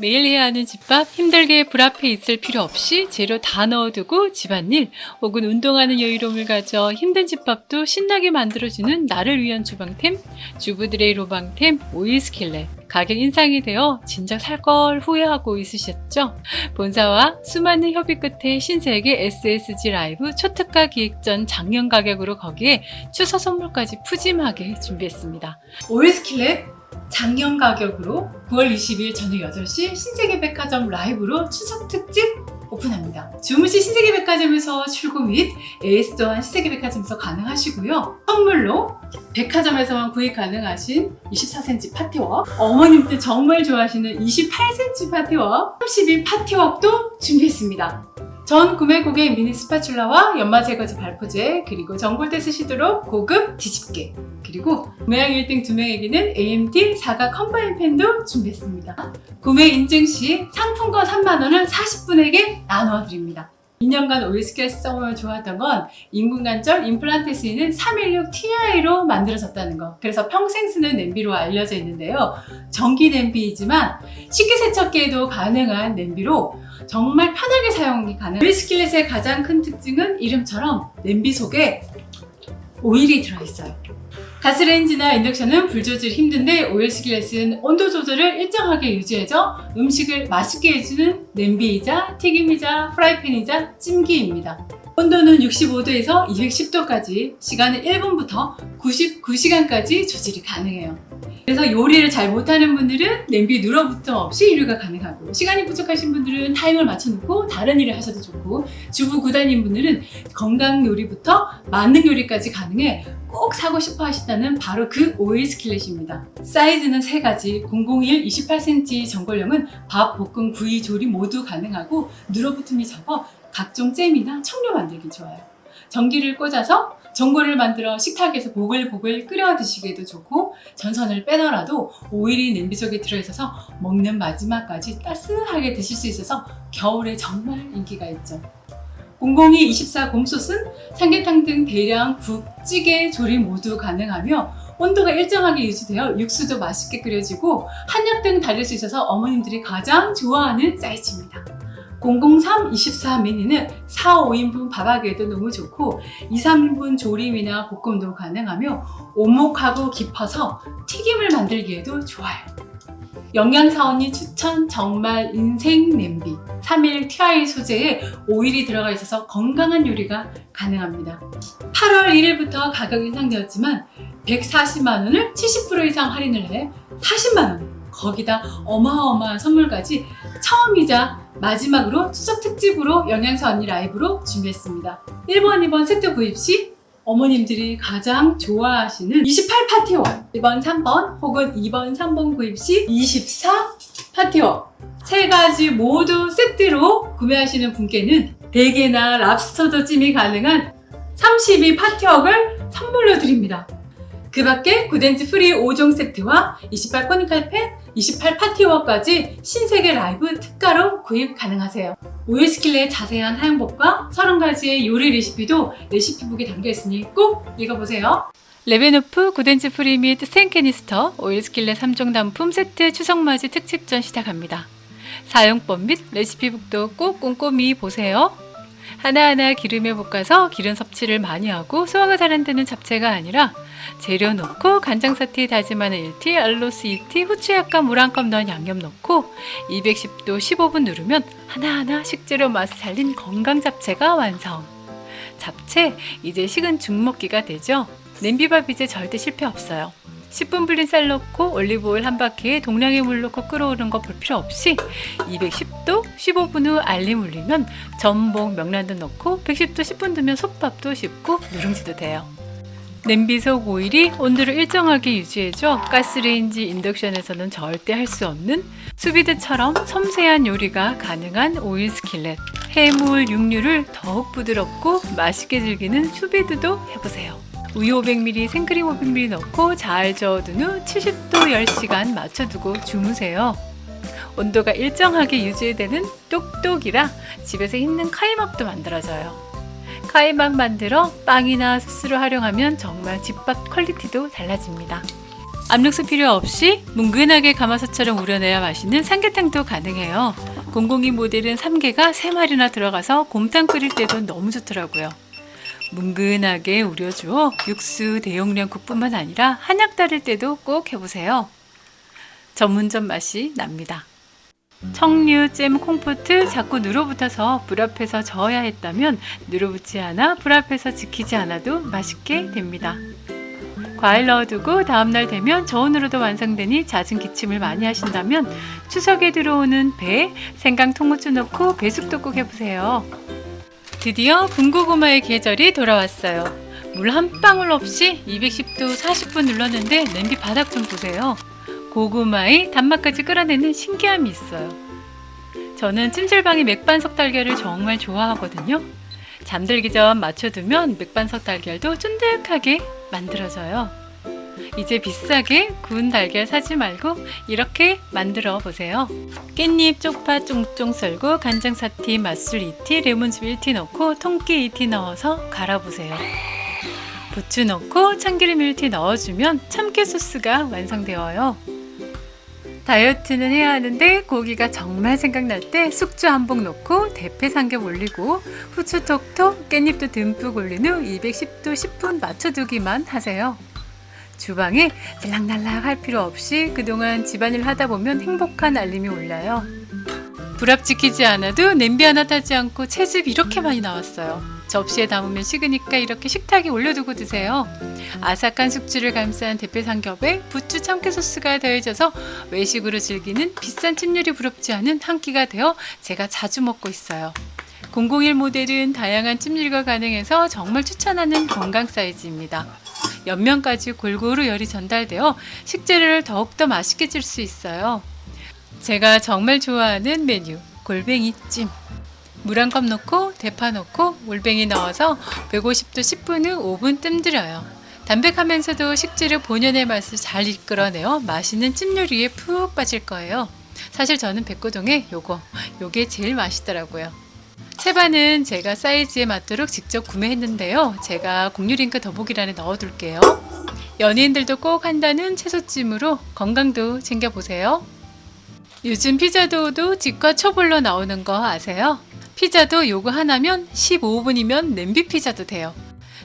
매일 해야 하는 집밥, 힘들게 불 앞에 있을 필요 없이 재료 다 넣어두고 집안일 혹은 운동하는 여유로움을 가져 힘든 집밥도 신나게 만들어주는 나를 위한 주방템, 주부들의 로방템 오일 스킬렛. 가격 인상이 되어 진작 살 걸 후회하고 있으셨죠? 본사와 수많은 협의 끝에 신세계 SSG 라이브 초특가 기획전 작년 가격으로 거기에 추석 선물까지 푸짐하게 준비했습니다. 오일 스킬렛 작년 가격으로 9월 20일 저녁 8시 신세계백화점 라이브로 추석 특집 오픈합니다. 주무시 신세계백화점에서 출고 및 AS 또한 신세계백화점에서 가능하시고요. 선물로 백화점에서만 구입 가능하신 24cm 파티웍, 어머님들 정말 좋아하시는 28cm 파티웍, 30인 파티웍도 준비했습니다. 전 구매 고객 미니 스파츌라와 연마 제거제 발포제, 그리고 전골 때 쓰시도록 고급 뒤집개, 그리고 구매량 1등 2명에게는 AMD 사각 컴바인 팬도 준비했습니다. 구매 인증 시 상품권 3만원을 40분에게 나눠드립니다. 2년간 오일 스킬렛 써보면 좋았던 건 인공관절 임플란트에 쓰이는 316 Ti로 만들어졌다는 거. 그래서 평생 쓰는 냄비로 알려져 있는데요. 전기 냄비이지만 식기세척기에도 가능한 냄비로 정말 편하게 사용이 가능해요. 오일 스킬렛의 가장 큰 특징은 이름처럼 냄비 속에 오일이 들어있어요. 가스레인지나 인덕션은 불 조절이 힘든데 오일 스킬렛은 온도 조절을 일정하게 유지해줘 음식을 맛있게 해주는 냄비이자 튀김이자 프라이팬이자 찜기입니다. 온도는 65도에서 210도까지, 시간은 1분부터 99시간까지 조절이 가능해요. 그래서 요리를 잘 못하는 분들은 냄비 눌어붙음 없이 요리가 가능하고, 시간이 부족하신 분들은 타이머를 맞춰놓고 다른 일을 하셔도 좋고, 주부 구단인 분들은 건강 요리부터 만능 요리까지 가능해 꼭 사고 싶어 하신다는 바로 그 오일 스킬렛입니다. 사이즈는 3가지, 001 28cm 전골용은 밥, 볶음, 구이, 조리 모두 가능하고 눌어붙음이 적어 각종 잼이나 청료 만들기 좋아요. 전기를 꽂아서 전골을 만들어 식탁에서 보글보글 끓여 드시기에도 좋고, 전선을 빼더라도 오일이 냄비 속에 들어있어서 먹는 마지막까지 따스하게 드실 수 있어서 겨울에 정말 인기가 있죠. 002 24 곰솥은 삼계탕 등 대량 국, 찌개, 조림 모두 가능하며 온도가 일정하게 유지되어 육수도 맛있게 끓여지고 한약 등 달릴 수 있어서 어머님들이 가장 좋아하는 사이즈입니다. 003 24 미니는 4, 5인분 밥하기에도 너무 좋고 2, 3인분 조림이나 볶음도 가능하며 오목하고 깊어서 튀김을 만들기에도 좋아요. 영양사원이 추천 정말 인생 냄비 316 Ti 소재에 오일이 들어가 있어서 건강한 요리가 가능합니다. 8월 1일부터 가격이 인상되었지만 140만원을 70% 이상 할인을 해 40만원, 거기다 어마어마한 선물까지 처음이자 마지막으로 추석 특집으로 영양사 언니 라이브로 준비했습니다. 1번, 2번 세트 구입 시 어머님들이 가장 좋아하시는 28 파티웍, 1번, 3번 혹은 2번, 3번 구입 시 24 파티웍 3가지 모두 세트로 구매하시는 분께는 대게나 랍스터도 찜이 가능한 32 파티웍을 선물로 드립니다. 그 밖에 구덴즈 프리 5종 세트와 28 코니칼 팬, 28 파티웍까지 신세계 라이브 특가로 구입 가능하세요. 오일 스킬렛의 자세한 사용법과 30가지의 요리 레시피도 레시피북에 담겨있으니 꼭 읽어보세요. 레베노프 구덴즈 프리 및 스텐캐니스터 오일 스킬렛 3종 단품 세트 추석맞이 특집전 시작합니다. 사용법 및 레시피북도 꼭 꼼꼼히 보세요. 하나하나 기름에 볶아서 기름 섭취를 많이 하고 소화가 잘 안 되는 잡채가 아니라 재료 넣고 간장사티, 다진 마늘 1티, 알로스 2티, 후추 약간 물 한 컵 넣은 양념 넣고 210도 15분 누르면 하나하나 식재료 맛을 살린 건강 잡채가 완성. 잡채 이제 식은 죽 먹기가 되죠. 냄비밥 이제 절대 실패 없어요. 10분 불린 쌀 넣고 올리브오일 한 바퀴에 동량의 물 넣고 끓어오르는 거 볼 필요 없이 210도 15분 후 알림 울리면 전복, 명란도 넣고 110도 10분 두면 솥밥도 쉽고 누룽지도 돼요. 냄비 속 오일이 온도를 일정하게 유지해줘 가스레인지, 인덕션에서는 절대 할 수 없는 수비드처럼 섬세한 요리가 가능한 오일 스킬렛. 해물, 육류를 더욱 부드럽고 맛있게 즐기는 수비드도 해보세요. 우유 500ml, 생크림 500ml 넣고 잘 저어둔 후 70도 10시간 맞춰두고 주무세요. 온도가 일정하게 유지되는 똑똑이라 집에서 있는 카이막도 만들어져요. 카이막 만들어 빵이나 소스로 활용하면 정말 집밥 퀄리티도 달라집니다. 압력수 필요 없이 뭉근하게 가마솥처럼 우려내야 맛있는 삼계탕도 가능해요. 002 모델은 삼계가 3마리나 들어가서 곰탕 끓일 때도 너무 좋더라고요. 뭉근하게 우려주어 육수 대용량 국뿐만 아니라 한약 따를 때도 꼭 해보세요. 전문점 맛이 납니다. 청류, 잼, 콩포트 자꾸 눌어붙어서 불 앞에서 저어야 했다면 눌어붙지 않아 불 앞에서 지키지 않아도 맛있게 됩니다. 과일 넣어두고 다음날 되면 저온으로도 완성되니 잦은 기침을 많이 하신다면 추석에 들어오는 배, 생강, 통후추 넣고 배숙도 꼭 해보세요. 드디어 군고구마의 계절이 돌아왔어요. 물 한 방울 없이 210도 40분 눌렀는데 냄비 바닥 좀 보세요. 고구마의 단맛까지 끌어내는 신기함이 있어요. 저는 찜질방의 맥반석 달걀을 정말 좋아하거든요. 잠들기 전 맞춰두면 맥반석 달걀도 쫀득하게 만들어져요. 이제 비싸게 구운 달걀 사지 말고 이렇게 만들어 보세요. 깻잎, 쪽파 쫑쫑 썰고 간장 4티, 맛술 2티, 레몬즙 1티 넣고 통깨 2티 넣어서 갈아보세요. 부추 넣고 참기름 1티 넣어주면 참깨 소스가 완성되어요. 다이어트는 해야 하는데 고기가 정말 생각날 때 숙주 한복 넣고 대패 삼겹 올리고 후추 톡톡 깻잎도 듬뿍 올린 후 210도 10분 맞춰두기만 하세요. 주방에 들락날락 할 필요 없이 그동안 집안일 하다 보면 행복한 알림이 울려요. 불합 지키지 않아도 냄비 하나 타지 않고 채즙 이렇게 많이 나왔어요. 접시에 담으면 식으니까 이렇게 식탁에 올려두고 드세요. 아삭한 숙주를 감싼 대패 삼겹에 부추 참깨 소스가 더해져서 외식으로 즐기는 비싼 찜 요리 부럽지 않은 한 끼가 되어 제가 자주 먹고 있어요. 001 모델은 다양한 찜질과 가능해서 정말 추천하는 건강 사이즈입니다. 옆면까지 골고루 열이 전달되어 식재료를 더욱더 맛있게 줄 수 있어요. 제가 정말 좋아하는 메뉴 골뱅이찜. 물 한 컵 넣고 대파 넣고 올뱅이 넣어서 150도 10분 후 5분 뜸들여요. 담백하면서도 식재료 본연의 맛을 잘 이끌어내어 맛있는 찜 요리에 푹 빠질 거예요. 사실 저는 백고동에 요게 제일 맛있더라고요. 채반은 제가 사이즈에 맞도록 직접 구매했는데요. 제가 공유 링크 더보기란에 넣어둘게요. 연예인들도 꼭 한다는 채소찜으로 건강도 챙겨보세요. 요즘 피자도우도 직화 초벌로 나오는 거 아세요? 피자도 요거 하나면 15분이면 냄비 피자도 돼요.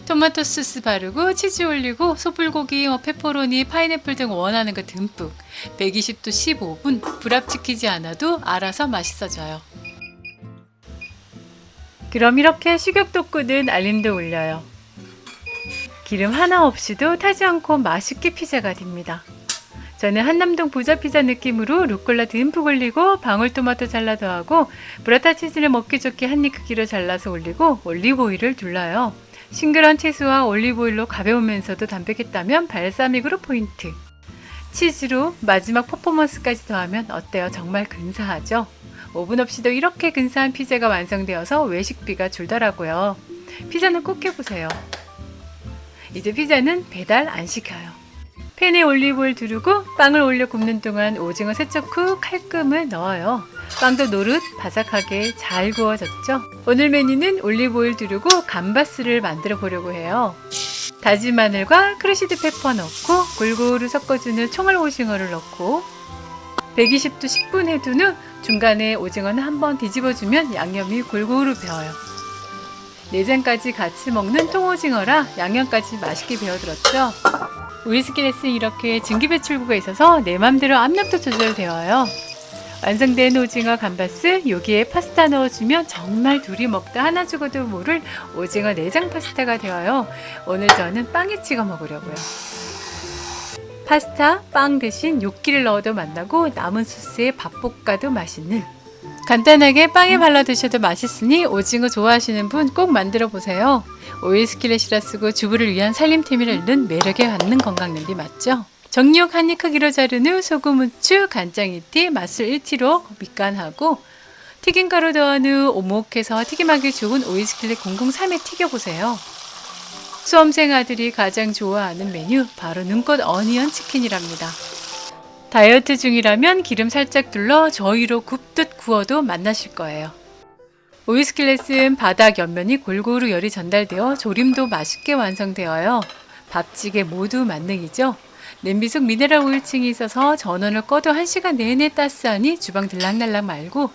토마토 소스 바르고 치즈 올리고 소불고기, 페퍼로니, 파인애플 등 원하는 거 듬뿍 120도 15분 불합 지키지 않아도 알아서 맛있어져요. 그럼 이렇게 식욕 돋구는 알림도 울려요. 기름 하나 없이도 타지 않고 맛있게 피자가 됩니다. 저는 한남동 부자 피자 느낌으로 루꼴라 듬뿍 올리고 방울토마토 잘라 더하고 브라타 치즈를 먹기 좋게 한입 크기로 잘라서 올리고 올리브오일을 둘러요. 싱그러운 채소와 올리브오일로 가벼우면서도 담백했다면 발사믹으로 포인트. 치즈로 마지막 퍼포먼스까지 더하면 어때요? 정말 근사하죠? 오븐 없이도 이렇게 근사한 피자가 완성되어서 외식비가 줄더라고요. 피자는 꼭 해보세요. 이제 피자는 배달 안 시켜요. 팬에 올리브오일 두르고 빵을 올려 굽는 동안 오징어 세척 후 칼금을 넣어요. 빵도 노릇 바삭하게 잘 구워졌죠? 오늘 메뉴는 올리브오일 두르고 감바스를 만들어 보려고 해요. 다진 마늘과 크러쉬드 페퍼 넣고 골고루 섞어주는 총알 오징어를 넣고 120도 10분 해둔 후 중간에 오징어는 한번 뒤집어주면 양념이 골고루 배어요. 내장까지 같이 먹는 통오징어라 양념까지 맛있게 배어들었죠. 오이스킬렛은 이렇게 증기배출구가 있어서 내 맘대로 압력도 조절되어요. 완성된 오징어 감바스 여기에 파스타 넣어주면 정말 둘이 먹다 하나 죽어도 모를 오징어 내장 파스타가 되어요. 오늘 저는 빵에 찍어 먹으려고요. 파스타, 빵 대신 요끼를 넣어도 맛나고 남은 소스에 밥 볶아도 맛있는 간단하게 빵에 발라 드셔도 맛있으니 오징어 좋아하시는 분 꼭 만들어 보세요. 오일 스킬렛이라 쓰고 주부를 위한 살림템이라 읽는 매력에 받는 건강 냄비 맞죠? 정육 한입 크기로 자른 후 소금, 후추, 간장 2티, 맛술 1티로 밑간하고 튀김가루 더한 후 오목해서 튀김하기 좋은 오일 스킬렛 003에 튀겨보세요. 수험생 아들이 가장 좋아하는 메뉴 바로 눈꽃 어니언 치킨이랍니다. 다이어트 중이라면 기름 살짝 둘러 저위로 굽듯 구워도 맛나실 거예요. 오이스킬렛은 바닥 옆면이 골고루 열이 전달되어 조림도 맛있게 완성되어요. 밥찌개 모두 만능이죠. 냄비 속 미네랄 오일층이 있어서 전원을 꺼도 1시간 내내 따스하니 주방 들락날락 말고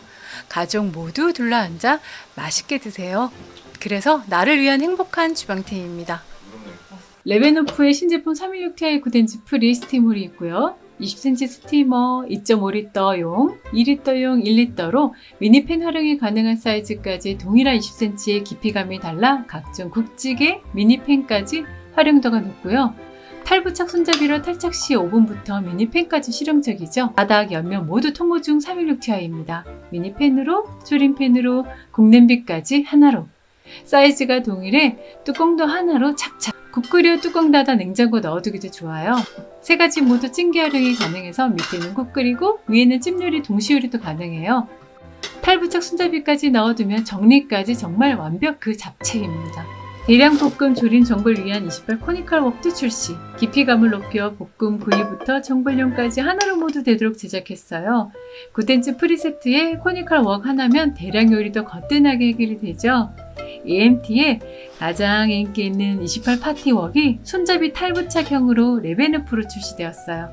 가족 모두 둘러앉아 맛있게 드세요. 그래서 나를 위한 행복한 주방템입니다. 레베노프의 신제품 316ti 구덴즈 프리 스팀홀이 있고요. 20cm 스티머, 2.5리터용, 2리터용, 1리터로 미니팬 활용이 가능한 사이즈까지 동일한 20cm의 깊이감이 달라 각종 국찌개, 미니팬까지 활용도가 높고요. 탈부착 손잡이로 탈착 시 오븐부터 미니팬까지 실용적이죠. 바닥, 옆면 모두 통보 중 316ti입니다. 미니팬으로, 조림팬으로, 국냄비까지 하나로. 사이즈가 동일해 뚜껑도 하나로 착착. 국 끓여 뚜껑 닫아 냉장고 넣어두기도 좋아요. 세 가지 모두 찜기 활용이 가능해서 밑에는 국 끓이고 위에는 찜 요리 동시 요리도 가능해요. 탈부착 손잡이까지 넣어두면 정리까지 정말 완벽 그 잡채입니다. 대량 볶음 조림 전골 위한 28 코니컬 웍도 출시. 깊이감을 높여 볶음 구이부터 전골용까지 하나로 모두 되도록 제작했어요. 구덴즈 프리세트에 코니컬 웍 하나면 대량 요리도 거뜬하게 해결이 되죠. AMT에 가장 인기 있는 28 파티 웍이 손잡이 탈부착형으로 레베누프로 출시되었어요.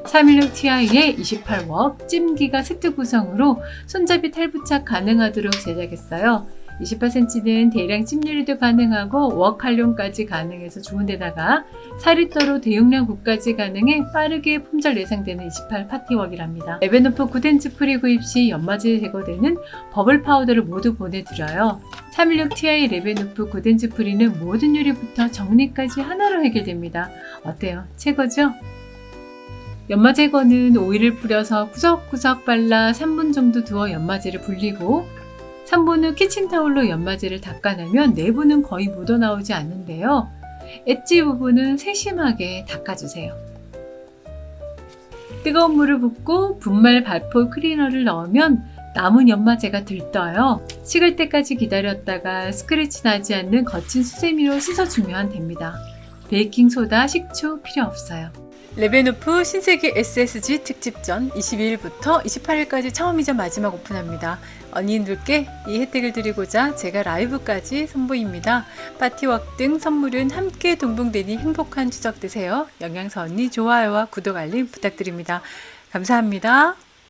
316ti의 28 웍 찜기가 세트 구성으로 손잡이 탈부착 가능하도록 제작했어요. 28cm는 대량 찜 요리도 가능하고 웍 활용까지 가능해서 좋은데다가 4리터로 대용량 국까지 가능해 빠르게 품절 예상되는 28 파티 웍이랍니다. 레베노프 구덴즈 프리 구입 시 연마제 제거되는 버블 파우더를 모두 보내드려요. 316ti 레베노프 구덴즈 프리는 모든 요리부터 정리까지 하나로 해결됩니다. 어때요? 최고죠? 연마 제거는 오일을 뿌려서 구석구석 발라 3분 정도 두어 연마제를 불리고 3분 후 키친타올로 연마제를 닦아내면 내부는 거의 묻어나오지 않는데요. 엣지 부분은 세심하게 닦아주세요. 뜨거운 물을 붓고 분말 발포 클리너를 넣으면 남은 연마제가 들떠요. 식을 때까지 기다렸다가 스크래치 나지 않는 거친 수세미로 씻어주면 됩니다. 베이킹소다, 식초 필요 없어요. 레베노프 신세계 SSG 특집전 22일부터 28일까지 처음이자 마지막 오픈합니다. 언니들께 이 혜택을 드리고자 제가 라이브까지 선보입니다. 파티웍 등 선물은 함께 동봉되니 행복한 추석 되세요. 영양서 언니 좋아요와 구독 알림 부탁드립니다. 감사합니다.